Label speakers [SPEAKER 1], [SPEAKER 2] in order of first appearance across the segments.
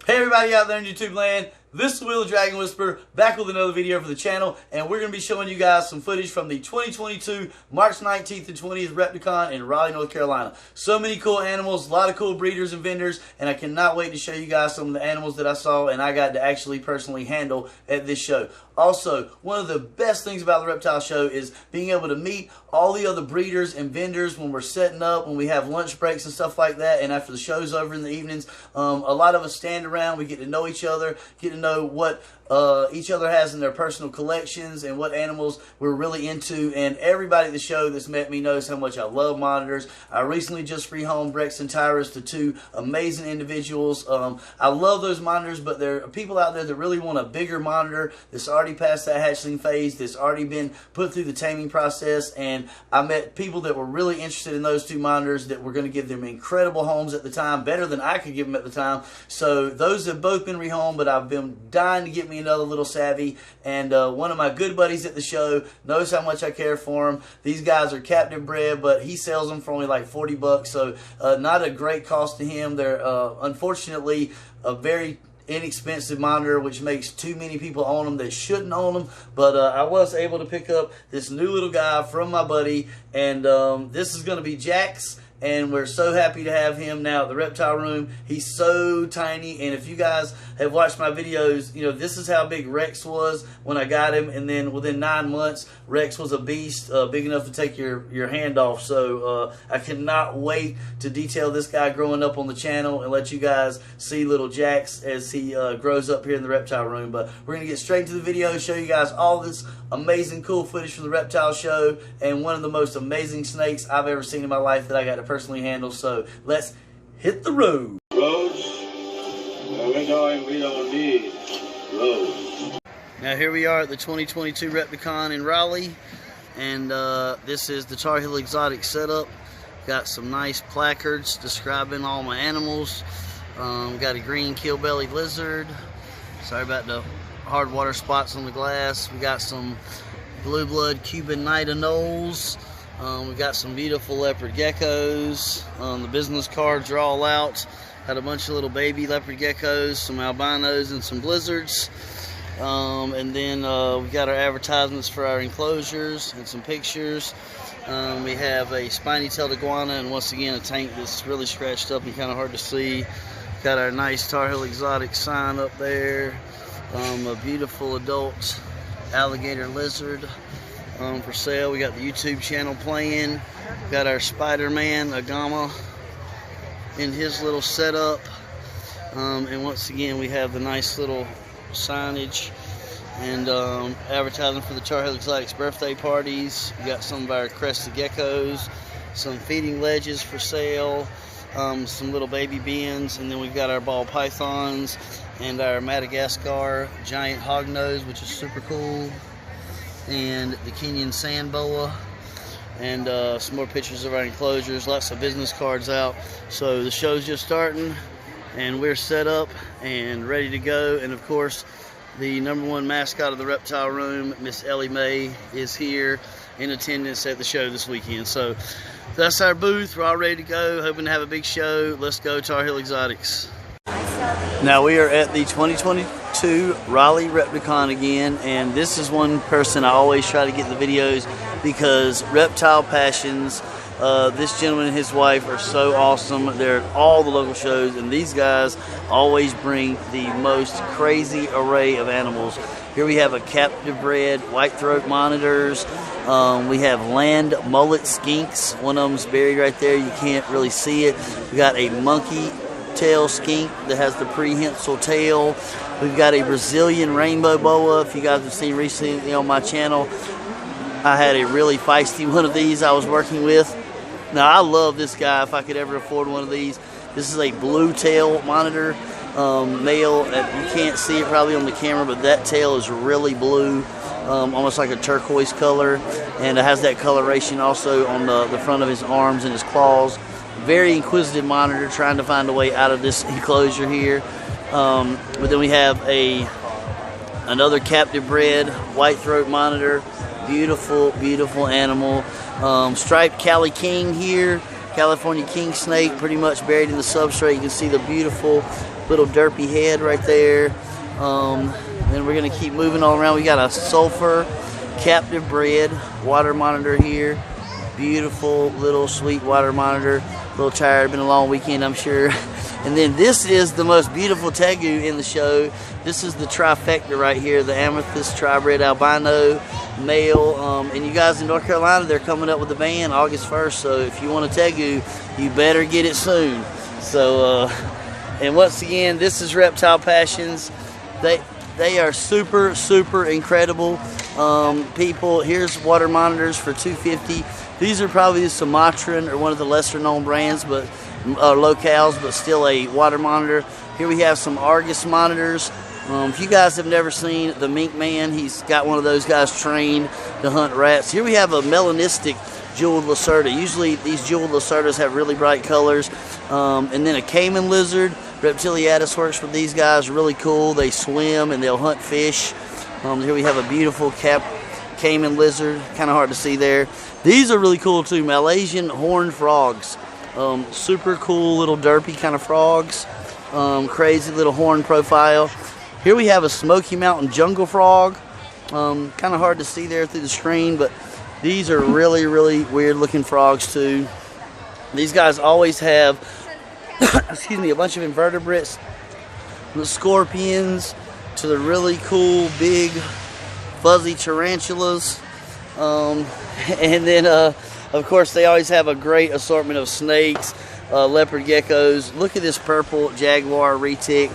[SPEAKER 1] Hey everybody out there in YouTube land, this is Will the Dragon Whisperer, back with another video for the channel, and we're going to be showing you guys some footage from the 2022 March 19th and 20th Repticon in Raleigh, North Carolina. So many cool animals, a lot of cool breeders and vendors, and I cannot wait to show you guys some of the animals that I saw and I got to actually personally handle at this show. Also, one of the best things about the Reptile Show is being able to meet all the other breeders and vendors when we're setting up, when we have lunch breaks and stuff like that, and after the show's over in the evenings. A lot of us stand around, we get to know each other, get to know what each other has in their personal collections and what animals we're really into, and everybody at the show that's met me knows how much I love monitors. I recently just rehomed Rex and Tyrus to two amazing individuals. I love those monitors, but there are people out there that really want a bigger monitor that's already past that hatchling phase, that's already been put through the taming process, and I met people that were really interested in those two monitors that were going to give them incredible homes at the time, better than I could give them at the time. So those have both been rehomed, but I've been dying to get me another little savvy, and one of my good buddies at the show knows how much I care for him. These guys are captive bred, but he sells them for only like 40 bucks, so not a great cost to him. They're unfortunately a very inexpensive monitor, which makes too many people own them that shouldn't own them, but I was able to pick up this new little guy from my buddy, and this is going to be Jax. And we're so happy to have him now at the reptile room. He's so tiny, and if you guys have watched my videos, you know this is how big Rex was when I got him, and then within 9 months Rex was a beast, big enough to take your hand off. So I cannot wait to detail this guy growing up on the channel and let you guys see little Jax as he grows up here in the reptile room. But we're going to get straight into the video, show you guys all this amazing cool footage from the reptile show, and one of the most amazing snakes I've ever seen in my life that I got to personally handle. So let's hit the road.
[SPEAKER 2] Roads, where we're going, we don't need roads.
[SPEAKER 1] Now here we are at the 2022 Repticon in Raleigh, and this is the Tar Heel Exotic setup. Got some nice placards describing all my animals. Got a green keel-bellied lizard. Sorry about the hard water spots on the glass. We got some blue blood Cuban night anoles. We got some beautiful leopard geckos. The business cards are all out. Got a bunch of little baby leopard geckos, some albinos, and some blizzards. And then we got our advertisements for our enclosures and some pictures. We have a spiny-tailed iguana, and once again a tank that's really scratched up and kind of hard to see. Got our nice Tar Heel Exotic sign up there. A beautiful adult alligator lizard for sale. We got the YouTube channel playing. Got our Spiderman agama in his little setup. And once again we have the nice little signage and advertising for the Tar Heel Exotic's birthday parties. We got some of our Crested Geckos, some feeding ledges for sale, some little baby bins, and then we've got our ball pythons and our Madagascar giant hognose, which is super cool, and the Kenyan sand boa, and some more pictures of our enclosures, lots of business cards out. So the show's just starting, and we're set up and ready to go. And of course, the #1 mascot of the reptile room, Miss Ellie Mae, is here in attendance at the show this weekend. So that's our booth. We're all ready to go, hoping to have a big show. Let's go Tar Heel Exotics. Now we are at the 2022 Raleigh Repticon again, and this is one person I always try to get the videos because Reptile Passions, this gentleman and his wife are so awesome. They're at all the local shows, and these guys always bring the most crazy array of animals. Here we have a captive bred white throat monitors. We have land mullet skinks. One of them's buried right there. You can't really see it. We got a monkey tail skink that has the prehensile tail. We've got a Brazilian rainbow boa. If you guys have seen recently on my channel, I had a really feisty one of these I was working with. Now I love this guy if I could ever afford one of these. This is a blue tail monitor, male. You can't see it probably on the camera, but that tail is really blue, almost like a turquoise color, and it has that coloration also on the front of his arms and his claws. Very inquisitive monitor, trying to find a way out of this enclosure here. But then we have another captive bred white throat monitor. Beautiful, beautiful animal. Striped Cali King here. California king snake, pretty much buried in the substrate. You can see the beautiful little derpy head right there. Then we're gonna keep moving on around. We got a sulfur captive bred water monitor here. Beautiful little sweet water monitor. A little tired, been a long weekend, I'm sure. And then this is the most beautiful tegu in the show. This is the trifecta right here, the amethyst tri-bred albino male. And you guys in North Carolina, they're coming up with a ban August 1st. So if you want a tegu, you better get it soon. So, and once again, this is Reptile Passions. They are super, super incredible. People, here's water monitors for $250. These are probably the Sumatran or one of the lesser known brands, but locales, but still a water monitor. Here we have some Argus monitors. If you guys have never seen the Mink Man, he's got one of those guys trained to hunt rats. Here we have a melanistic jeweled lacerta. Usually these jeweled lacertas have really bright colors. And then a caiman lizard. Reptiliatus works with these guys, really cool. They swim and they'll hunt fish. Here we have a beautiful caiman lizard, kind of hard to see there. These are really cool too, Malaysian horned frogs. Super cool little derpy kind of frogs. Crazy little horn profile. Here we have a Smoky Mountain jungle frog. Kind of hard to see there through the screen, but these are really, really weird looking frogs too. These guys always have excuse me, a bunch of invertebrates, the scorpions to the really cool big fuzzy tarantulas. And then of course they always have a great assortment of snakes, leopard geckos. Look at this purple jaguar retic.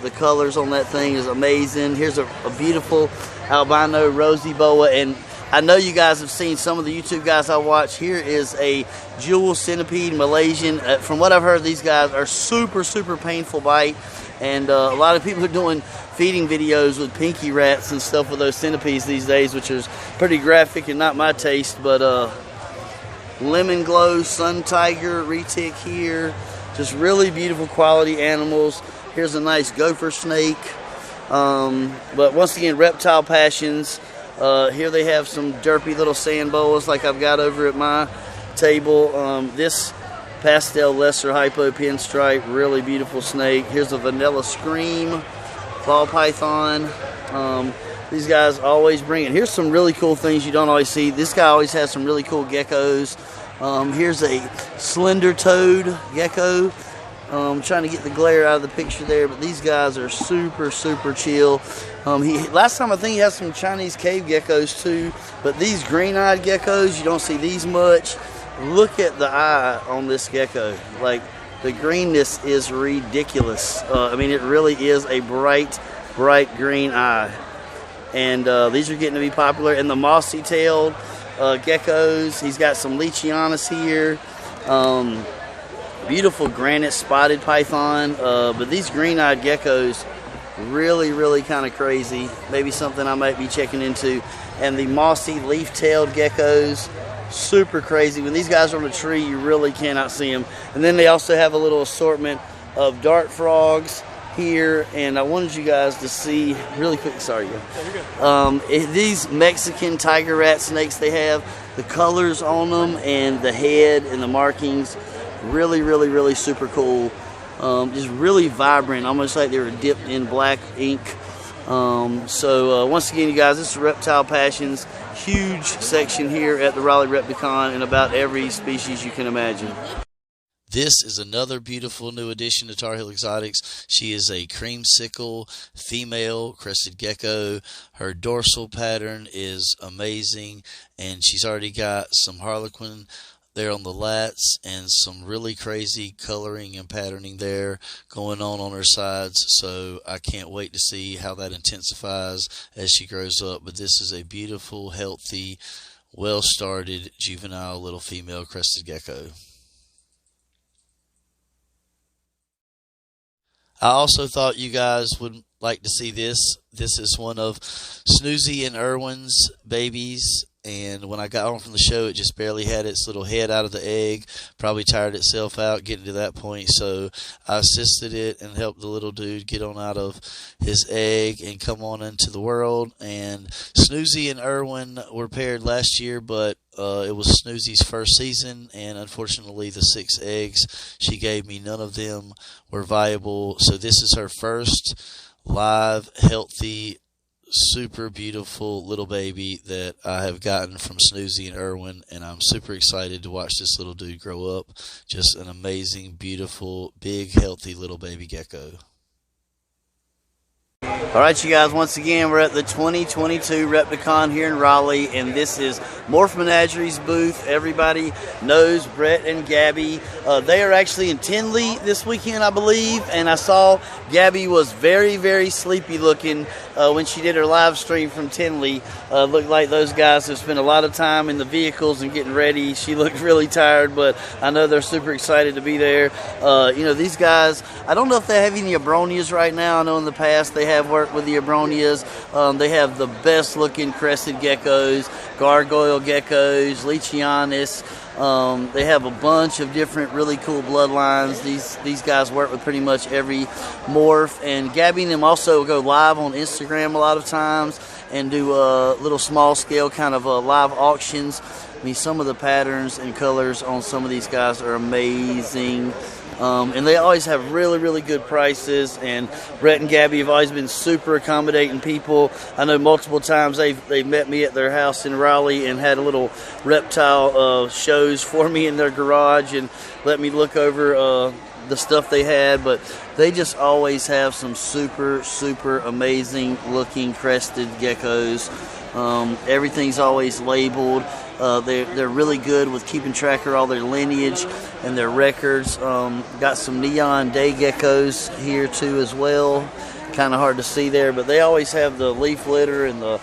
[SPEAKER 1] The colors on that thing is amazing. Here's a beautiful albino rosy boa, and I know you guys have seen some of the YouTube guys I watch. Here is a jewel centipede Malaysian. From what I've heard, these guys are super, super painful bite. And a lot of people are doing feeding videos with pinky rats and stuff with those centipedes these days, which is pretty graphic and not my taste. But lemon glow, sun tiger, retic here. Just really beautiful quality animals. Here's a nice gopher snake. But once again, Reptile Passions. Here they have some derpy little sand boas like I've got over at my table. This pastel lesser hypo pinstripe, really beautiful snake. Here's a vanilla scream ball python. These guys always bring it. Here's some really cool things you don't always see. This guy always has some really cool geckos. Here's a slender toed gecko. Trying to get the glare out of the picture there, but these guys are super, super chill. Last time I think he has some Chinese cave geckos too, but these green-eyed geckos, you don't see these much. Look at the eye on this gecko. Like, the greenness is ridiculous. I mean, it really is a bright, bright green eye. And these are getting to be popular. And the mossy-tailed geckos, he's got some Leachianus here. Beautiful granite spotted python, but these green-eyed geckos, really, really kind of crazy. Maybe something I might be checking into. And the mossy leaf-tailed geckos, super crazy. When these guys are on a tree, you really cannot see them. And then they also have a little assortment of dart frogs here. And I wanted you guys to see really quick. Sorry, these Mexican tiger rat snakes they have, the colors on them and the head and the markings. Really, really, really super cool. Just really vibrant, almost like they were dipped in black ink. So once again, you guys, this is Reptile Passions. Huge section here at the Raleigh Repticon and about every species you can imagine. This is another beautiful new addition to Tar Heel Exotics. She is a creamsicle female crested gecko. Her dorsal pattern is amazing, and she's already got some harlequin there on the lats and some really crazy coloring and patterning there going on her sides. So I can't wait to see how that intensifies as she grows up. But this is a beautiful, healthy, well-started juvenile little female crested gecko. I also thought you guys would like to see this. This is one of Snoozy and Irwin's babies, and when I got home from the show, it just barely had its little head out of the egg, probably tired itself out getting to that point, so I assisted it and helped the little dude get on out of his egg and come on into the world. And Snoozy and Irwin were paired last year, but it was Snoozy's first season, and unfortunately the 6 eggs she gave me, none of them were viable, so this is her first live, healthy, super beautiful little baby that I have gotten from Snoozy and Irwin, and I'm super excited to watch this little dude grow up. Just an amazing, beautiful, big, healthy little baby gecko. Alright, you guys, once again, we're at the 2022 Repticon here in Raleigh, and this is Morph Menagerie's booth. Everybody knows Brett and Gabby. They are actually in Tinley this weekend, I believe, and I saw Gabby was very, very sleepy looking when she did her live stream from Tinley. Looked like those guys have spent a lot of time in the vehicles and getting ready. She looked really tired, but I know they're super excited to be there. You know, these guys, I don't know if they have any abronias right now. I know in the past they have worked with the abronias. They have the best looking crested geckos, gargoyle geckos, leachianis. They have a bunch of different really cool bloodlines. These guys work with pretty much every morph, and Gabby and them also go live on Instagram a lot of times and do little small scale kind of live auctions. I mean, some of the patterns and colors on some of these guys are amazing. And they always have really, really good prices, and Brett and Gabby have always been super accommodating people. I know multiple times they've met me at their house in Raleigh and had a little reptile shows for me in their garage and let me look over the stuff they had, but they just always have some super, super amazing looking crested geckos. Everything's always labeled. They're really good with keeping track of all their lineage and their records. Got some neon day geckos here too as well. Kind of hard to see there, but they always have the leaf litter and the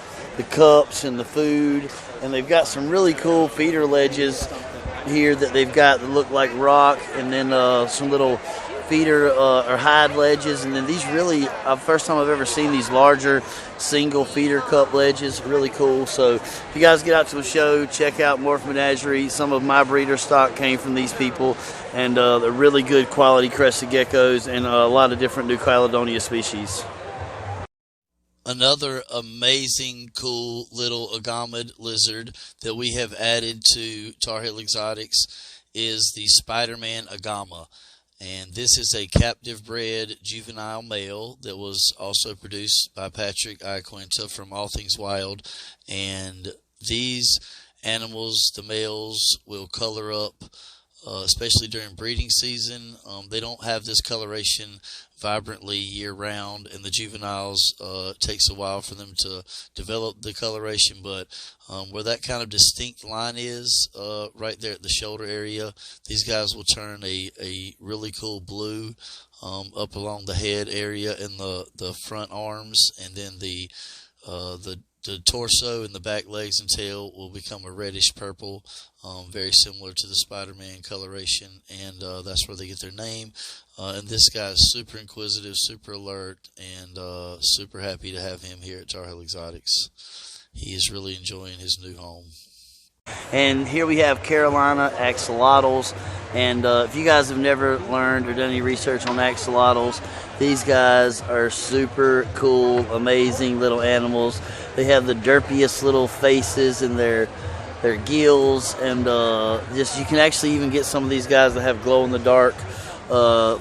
[SPEAKER 1] cups and the food. And they've got some really cool feeder ledges here that they've got that look like rock, and then some little feeder or hide ledges, and then these really first time I've ever seen these larger single feeder cup ledges. Really cool. So if you guys get out to a show, check out Morph Menagerie. Some of my breeder stock came from these people, and they're really good quality crested geckos and a lot of different new Caledonia species. Another amazing, cool little agama lizard that we have added to Tar Heel Exotics is the Spiderman agama. And this is a captive bred juvenile male that was also produced by Patrick Iaquinta from All Things Wild. And these animals, the males, will color up, especially during breeding season. They don't have this coloration vibrantly year-round, and the juveniles, it takes a while for them to develop the coloration, but where that kind of distinct line is, right there at the shoulder area, these guys will turn a really cool blue up along the head area and the front arms, and then the torso and the back legs and tail will become a reddish purple, very similar to the Spider-Man coloration, and that's where they get their name. And this guy is super inquisitive, super alert, and super happy to have him here at Tar Heel Exotics. He is really enjoying his new home. And here we have Carolina axolotls, and if you guys have never learned or done any research on axolotls, these guys are super cool, amazing little animals. They have the derpiest little faces and their gills, and just you can actually even get some of these guys that have glow in the dark, photo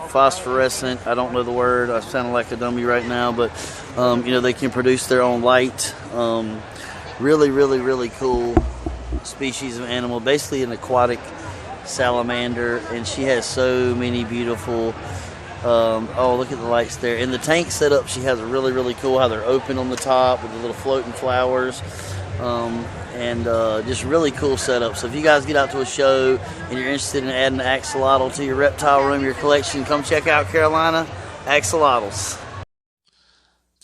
[SPEAKER 1] phosphorescent. I don't know the word. I sound like a dummy right now, but they can produce their own light. Really, really, really cool species of animal. Basically an aquatic salamander, and she has so many beautiful. Oh, look at the lights there. In the tank setup, she has a really, really cool how they're open on the top with the little floating flowers. And just really cool setup. So if you guys get out to a show and you're interested in adding an axolotl to your reptile room, your collection, come check out Carolina Axolotls.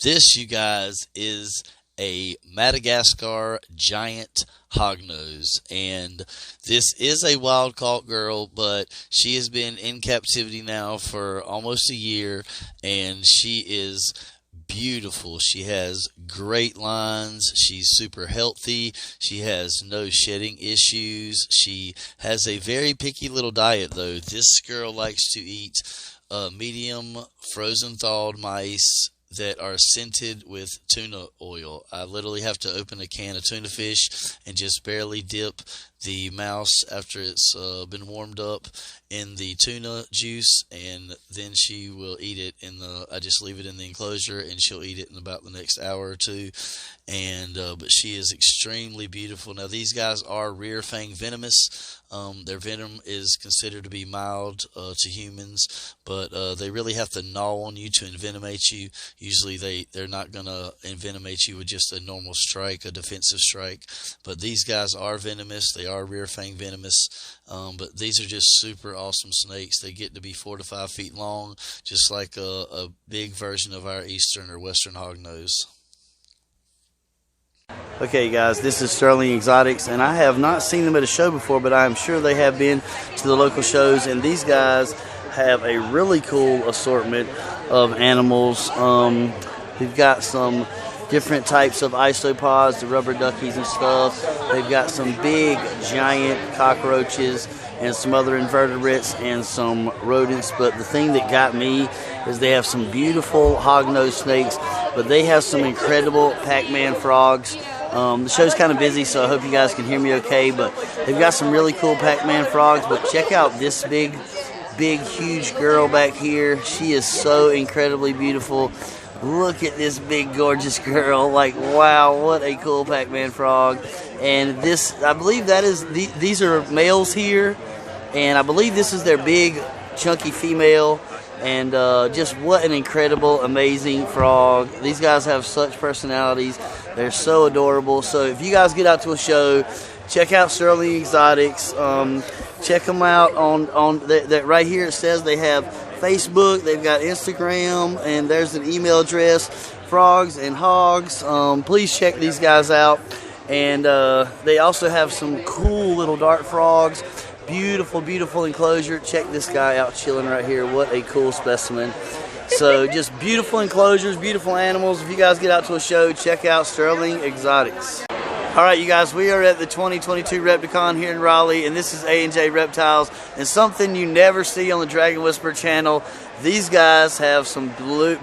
[SPEAKER 1] This, you guys, is a Madagascar giant hognose, and this is a wild caught girl, but she has been in captivity now for almost a year, and she is
[SPEAKER 3] beautiful. She has great lines. She's super healthy. She has no shedding issues. She has a very picky little diet, though. This girl likes to eat medium frozen thawed mice that are scented with tuna oil. I literally have to open a can of tuna fish and just barely dip the mouse after it's been warmed up in the tuna juice, and then she will eat it I just leave it in the enclosure, and she'll eat it in about the next hour or two. And but she is extremely beautiful. Now, these guys are rear fang venomous. Their venom is considered to be mild to humans, but they really have to gnaw on you to envenomate you. Usually they're not going to envenomate you with just a normal strike, a defensive strike. But these guys are venomous. They are rear fang venomous. But these are just super awesome snakes. They get to be 4 to 5 feet long, just like a big version of our eastern or western hognose.
[SPEAKER 1] Okay, guys, this is Sterling Exotics, and I have not seen them at a show before, but I am sure they have been to the local shows, and these guys have a really cool assortment of animals. We've got some different types of isopods, the rubber duckies and stuff. They've got some big, giant cockroaches and some other invertebrates and some rodents, but the thing that got me is they have some beautiful hognose snakes, but they have some incredible Pac-Man frogs. The show's kind of busy, so I hope you guys can hear me okay, but they've got some really cool Pac-Man frogs. But check out this big, huge girl back here. She is so incredibly beautiful. Look at this big, gorgeous girl. Like, wow, what a cool Pac-Man frog. And this, I believe that is, these are males here, and I believe this is their big, chunky female. And just what an incredible, amazing frog. These guys have such personalities. They're so adorable. So if you guys get out to a show, check out Sterling Exotics. Check them out on that right here. It says they have Facebook, they've got Instagram, and there's an email address, Frogs and Hogs. Please check these guys out. And they also have some cool little dart frogs. Beautiful, beautiful enclosure. Check this guy out chilling right here. What a cool specimen. So just beautiful enclosures, beautiful animals. If you guys get out to a show, check out Sterling Exotics. All right, you guys, we are at the 2022 Repticon here in Raleigh, and this is A&J Reptiles, and something you never see on the Dragon Whisperer channel. These guys have some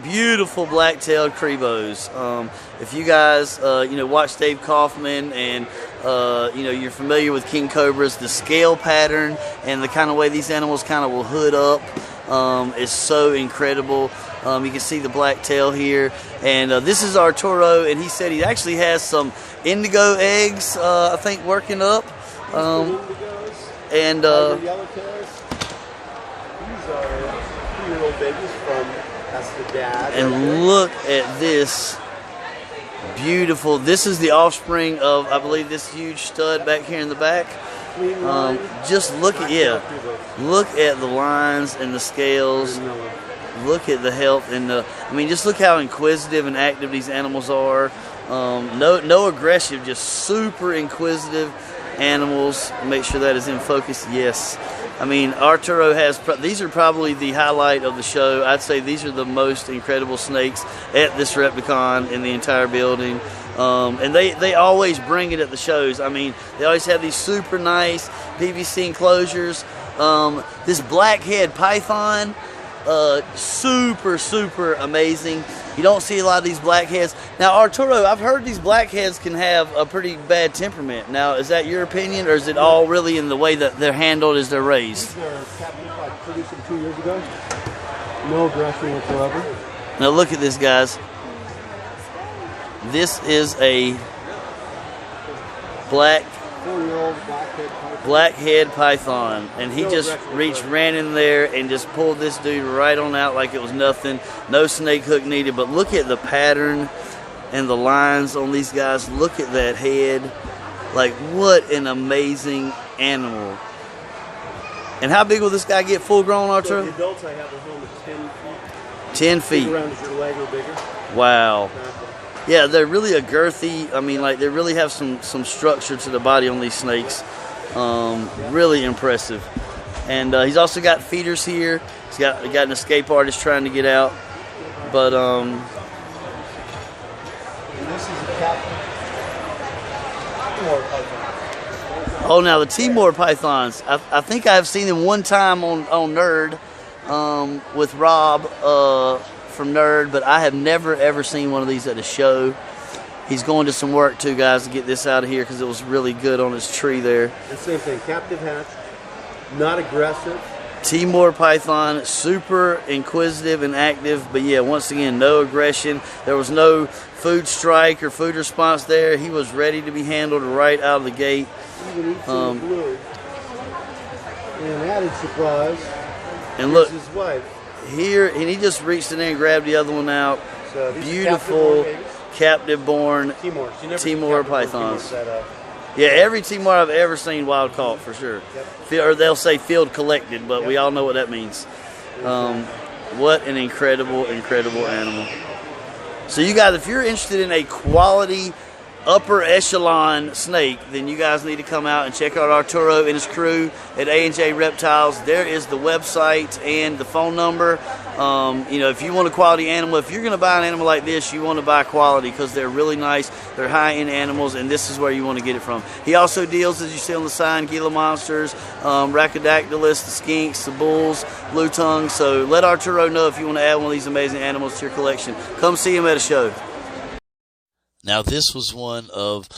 [SPEAKER 1] beautiful Blacktail Crebos. If you guys, watch Dave Kaufman and you're familiar with King Cobras, the scale pattern and the kind of way these animals kind of will hood up is so incredible. You can see the black tail here, and this is Arturo, and he said he actually has some indigo eggs, I think, working up. And
[SPEAKER 4] yellowtails. These are 3-year-old babies that's the dad.
[SPEAKER 1] And look at this. Beautiful. This is the offspring of, I believe, this huge stud back here in the back. Just look at, look at the lines and the scales. Look at the health and just look how inquisitive and active these animals are. No aggressive, just super inquisitive animals. Make sure that is in focus. Yes. I mean, Arturo has, these are probably the highlight of the show. I'd say these are the most incredible snakes at this Repticon in the entire building. And they always bring it at the shows. I mean, they always have these super nice PVC enclosures. This blackhead python, super amazing. You don't see a lot of these blackheads. Now, Arturo, I've heard these blackheads can have a pretty bad temperament. Now, is that your opinion, or is it all really in the way that they're handled as they're raised?
[SPEAKER 4] These are captured, produced them 2 years ago. No aggression whatsoever.
[SPEAKER 1] Now, look at this, guys. This is a
[SPEAKER 4] 4-year-old
[SPEAKER 1] blackhead python, and he just ran in there and just pulled this dude right on out like it was nothing. No snake hook needed. But look at the pattern and the lines on these guys. Look at that head. Like, what an amazing animal. And how big will this guy get full grown, Archer?
[SPEAKER 4] So the adults I have are home at
[SPEAKER 1] 10
[SPEAKER 4] 10 feet.
[SPEAKER 1] feet.
[SPEAKER 4] Around as your leg or bigger.
[SPEAKER 1] Wow. Yeah, they're really a girthy. I mean, like, they really have some structure to the body on these snakes. Really impressive. And he's also got feeders here. He's got an escape artist trying to get out. But
[SPEAKER 4] Timor python.
[SPEAKER 1] Oh, now the Timor pythons. I think I've seen them one time on Nerd with Rob from Nerd, but I have never ever seen one of these at a show. He's going to some work too, guys, to get this out of here because it was really good on his tree there.
[SPEAKER 4] The same thing, captive hatch, not aggressive.
[SPEAKER 1] Timor python, super inquisitive and active, but yeah, once again, no aggression. There was no food strike or food response there. He was ready to be handled right out of the gate.
[SPEAKER 4] Even eats in the blue. And added surprise,
[SPEAKER 1] and look,
[SPEAKER 4] his wife.
[SPEAKER 1] Here, and he just reached in there and grabbed the other one out.
[SPEAKER 4] So
[SPEAKER 1] beautiful captive-born Timor pythons. Yeah, every Timor I've ever seen wild caught for sure. Yep. Or they'll say field collected, but we all know what that means. What an incredible, incredible animal. So you guys, if you're interested in a quality upper echelon snake, then you guys need to come out and check out Arturo and his crew at A&J Reptiles. There is the website and the phone number. You know, if you want a quality animal, if you're going to buy an animal like this, you want to buy quality because they're really nice. They're high-end animals, and this is where you want to get it from. He also deals, as you see on the sign, Gila monsters, Rhacodactylus, the skinks, the bulls, blue tongue. So let Arturo know if you want to add one of these amazing animals to your collection. Come see him at a show.
[SPEAKER 3] Now, this was one of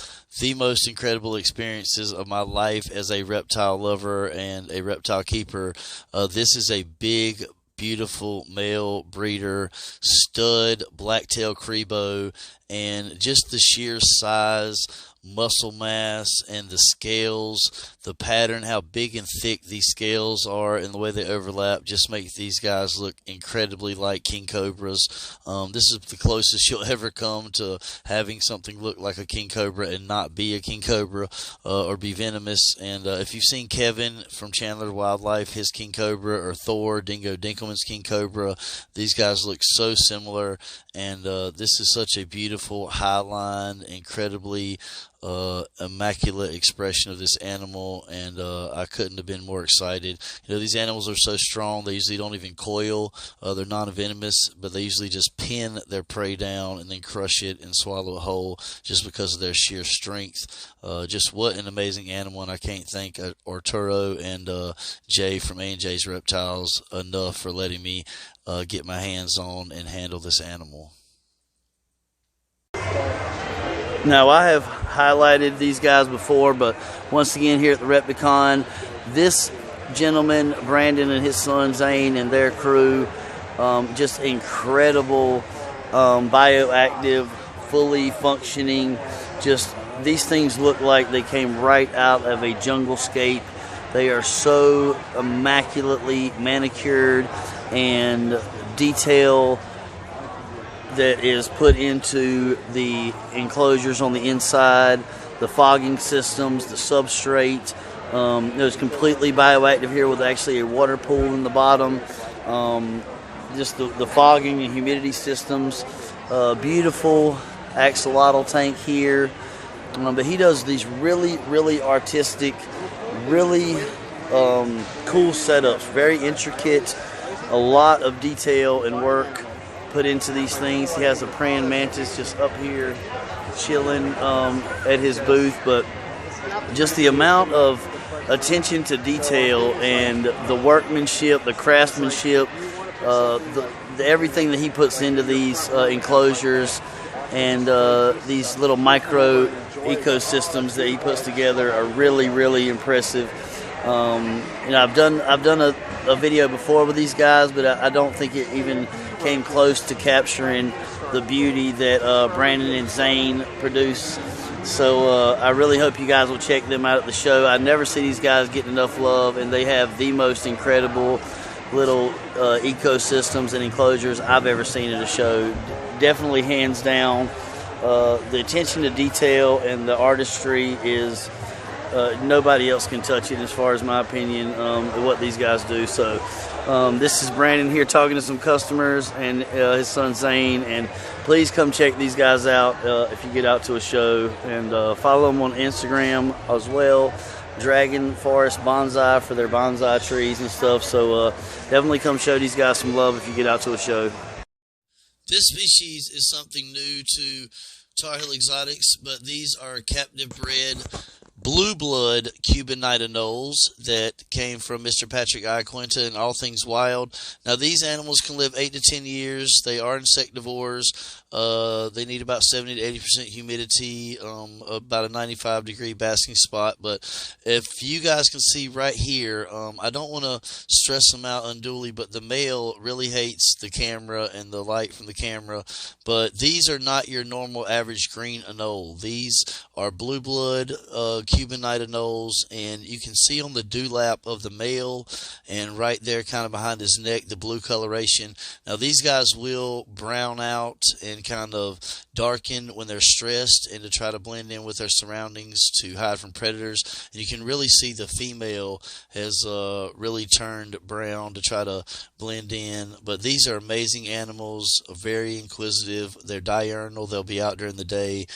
[SPEAKER 3] the most incredible experiences of my life as a reptile lover and a reptile keeper. This is a big, beautiful male breeder, stud, Blacktail Crebo, and just the sheer size, muscle mass, and the scales, the pattern, how big and thick these scales are and the way they overlap just make these guys look incredibly like king cobras. This is the closest you'll ever come to having something look like a king cobra and not be a king cobra or be venomous. And if you've seen Kevin from Chandler Wildlife, his king cobra, or Thor, Dingo Dinkelman's king cobra, these guys look so similar. And this is such a beautiful, high-line, incredibly immaculate expression of this animal, and I couldn't have been more excited. You know, these animals are so strong, they usually don't even coil. They're non-venomous, but they usually just pin their prey down and then crush it and swallow it whole just because of their sheer strength. Just what an amazing animal, and I can't thank Arturo and Jay from A&J's Reptiles enough for letting me get my hands on and handle this animal.
[SPEAKER 1] Now, I have highlighted these guys before, but once again here at the Repticon, this gentleman, Brandon, and his son Zane and their crew, just incredible, bioactive, fully functioning. Just these things look like they came right out of a jungle scape. They are so immaculately manicured, and detail that is put into the enclosures on the inside, the fogging systems, the substrate. It's completely bioactive here with actually a water pool in the bottom. Just the fogging and humidity systems. Beautiful axolotl tank here. But he does these really, really artistic, really cool setups, very intricate, a lot of detail and work put into these things. He has a praying mantis just up here chilling at his booth, but just the amount of attention to detail and the workmanship, the craftsmanship, everything that he puts into these enclosures and these little micro ecosystems that he puts together are really, really impressive. I've done a video before with these guys, but I don't think it even came close to capturing the beauty that Brandon and Zane produce. So I really hope you guys will check them out at the show. I never see these guys getting enough love, and they have the most incredible little ecosystems and enclosures I've ever seen at a show. Definitely hands down. The attention to detail and the artistry is nobody else can touch it, as far as my opinion, what these guys do. So this is Brandon here talking to some customers and his son Zane, and please come check these guys out if you get out to a show, and follow them on Instagram as well, Dragon Forest Bonsai, for their bonsai trees and stuff. So definitely come show these guys some love if you get out to a show.
[SPEAKER 3] This species is something new to Tar Heel Exotics, but these are captive bred blue blood Cuban Night Anoles that came from Mr. Patrick Iaquinta and All Things Wild. Now, these animals can live 8 to 10 years. They are insectivores. They need about 70 to 80% humidity, about a 95-degree basking spot. But if you guys can see right here, I don't want to stress them out unduly, but the male really hates the camera and the light from the camera. But these are not your normal average green anole. These are blue blood Cuban Night Anoles, and you can see on the dewlap of the male and right there kind of behind his neck the blue coloration. Now, these guys will brown out and kind of darken when they're stressed and to try to blend in with their surroundings to hide from predators. And you can really see the female has really turned brown to try to blend in. But these are amazing animals, very inquisitive. They're diurnal. They'll be out during the day.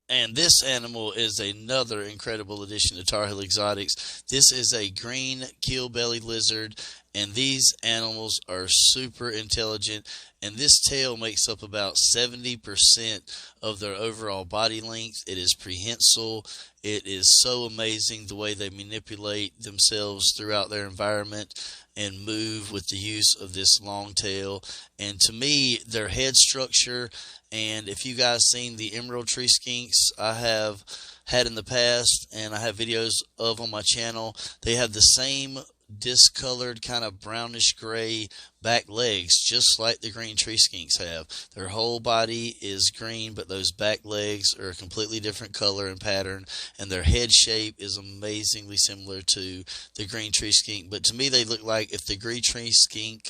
[SPEAKER 3] And this animal is another incredible addition to Tar Heel Exotics. This is a green keel-bellied lizard, and these animals are super intelligent. And this tail makes up about 70% of their overall body length. It is prehensile. It is so amazing the way they manipulate themselves throughout their environment and move with the use of this long tail. And to me, their head structure, and if you guys seen the emerald tree skinks I have had in the past and I have videos of on my channel, they have the same discolored kind of brownish gray back legs, just like the green tree skinks have. Their whole body is green, but those back legs are a completely different color and pattern, and their head shape is amazingly similar to the green tree skink. But to me, they look like if the green tree skink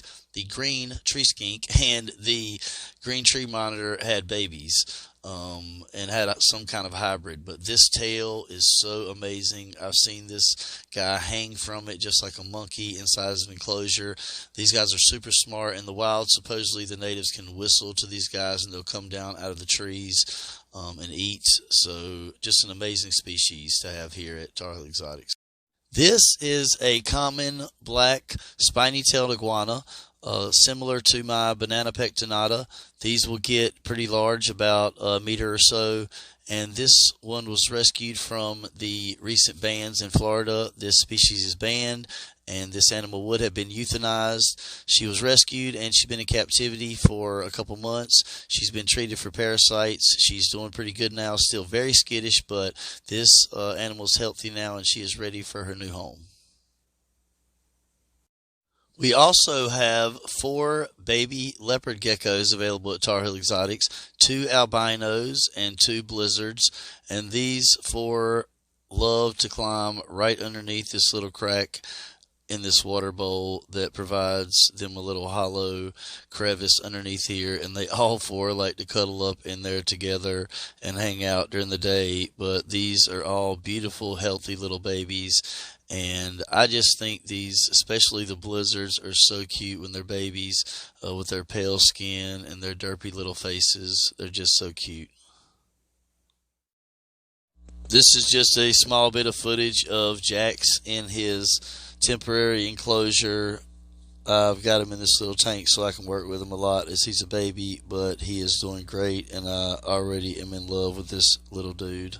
[SPEAKER 3] and the green tree monitor had babies. And had some kind of hybrid. But this tail is so amazing. I've seen this guy hang from it just like a monkey inside an enclosure. These guys are super smart. In the wild, supposedly the natives can whistle to these guys and they'll come down out of the trees and eat. So just an amazing species to have here at Tar Heel Exotics. This is a common black spiny-tailed iguana. Similar to my banana pectinata. These will get pretty large, about a meter or so, and this one was rescued from the recent bans in Florida. This species is banned, and this animal would have been euthanized. She was rescued, and she's been in captivity for a couple months. She's been treated for parasites. She's doing pretty good now, still very skittish, but this animal is healthy now, and she is ready for her new home. We also have 4 baby leopard geckos available at Tar Heel Exotics, 2 albinos and 2 blizzards, and these 4 love to climb right underneath this little crack in this water bowl that provides them a little hollow crevice underneath here, and they all 4 like to cuddle up in there together and hang out during the day. But these are all beautiful, healthy little babies. And I just think these, especially the blizzards, are so cute when they're babies with their pale skin and their derpy little faces. They're just so cute. This is just a small bit of footage of Jax in his temporary enclosure. I've got him in this little tank so I can work with him a lot as he's a baby, but he is doing great, and I already am in love with this little dude.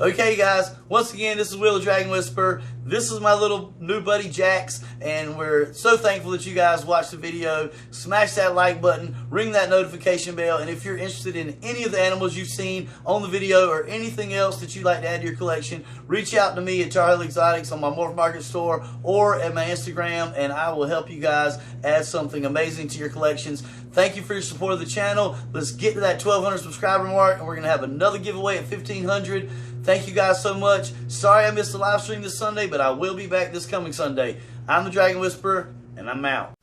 [SPEAKER 1] Okay guys, once again, this is Will the Dragon Whisperer. This is my little new buddy Jax, and we're so thankful that you guys watched the video. Smash that like button, ring that notification bell, and if you're interested in any of the animals you've seen on the video or anything else that you'd like to add to your collection, reach out to me at Tar Heel Exotics on my Morph Market store or at my Instagram, and I will help you guys add something amazing to your collections. Thank you for your support of the channel. Let's get to that 1,200 subscriber mark, and we're going to have another giveaway at 1,500. Thank you guys so much. Sorry I missed the live stream this Sunday, but I will be back this coming Sunday. I'm the Dragon Whisperer, and I'm out.